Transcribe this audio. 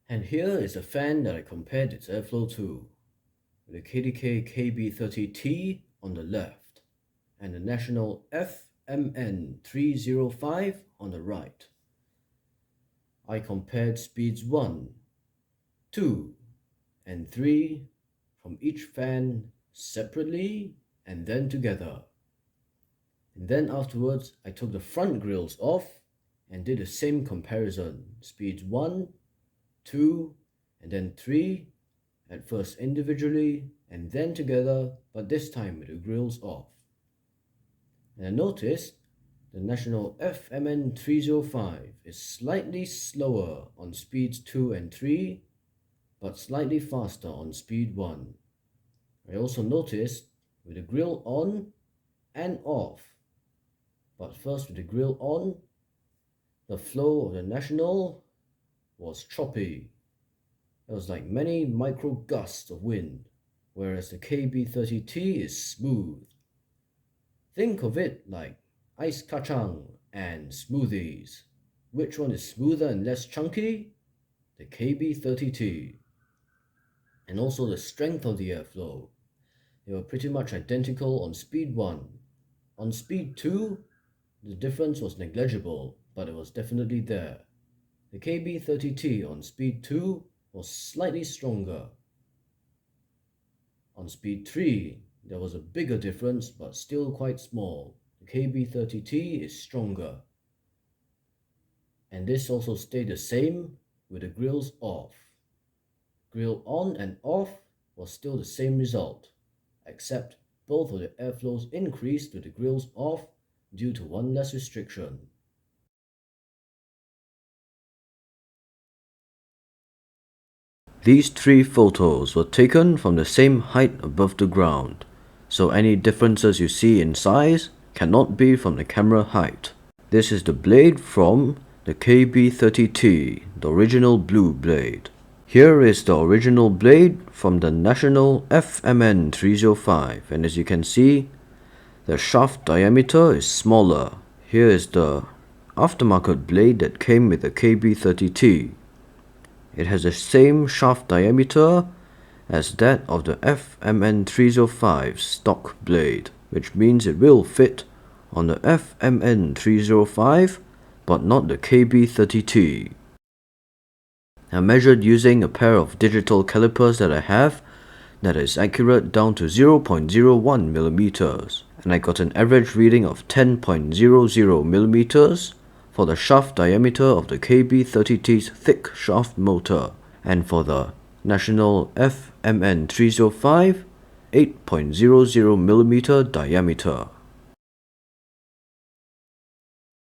And here is a fan that I compared its airflow to, with the KDK KB30T on the left, and the National FMN305 on the right. I compared speeds 1, 2, and 3 from each fan separately and then together. And then afterwards, I took the front grills off and did the same comparison, speeds 1, 2, and then 3, at first individually and then together, but this time with the grills off. And I noticed the National FMN305 is slightly slower on speeds 2 and 3, but slightly faster on speed 1. I also noticed with the grill on and off, but first with the grill on, the flow of the National was choppy. It was like many micro gusts of wind, whereas the KB30T is smooth. Think of it like ice kacang and smoothies. Which one is smoother and less chunky? The KB30T. And also the strength of the airflow. They were pretty much identical on speed 1. On speed 2, the difference was negligible, but it was definitely there. The KB30T on speed 2 was slightly stronger. On speed 3, there was a bigger difference, but still quite small. The KB30T is stronger. And this also stayed the same with the grills off. Grill on and off was still the same result, except both of the airflows increased with the grills off due to one less restriction. These three photos were taken from the same height above the ground, so any differences you see in size cannot be from the camera height. This is the blade from the KB30T, the original blue blade. Here is the original blade from the National FMN305, and as you can see, the shaft diameter is smaller. Here is the aftermarket blade that came with the KB30T. It has the same shaft diameter as that of the FMN305 stock blade, which means it will fit on the FMN305 but not the KB30T. I measured using a pair of digital calipers that I have that is accurate down to 0.01 millimeters, and I got an average reading of 10.00 millimeters for the shaft diameter of the KB30T's thick shaft motor, and for the National FMN305, 8.00 millimeter diameter.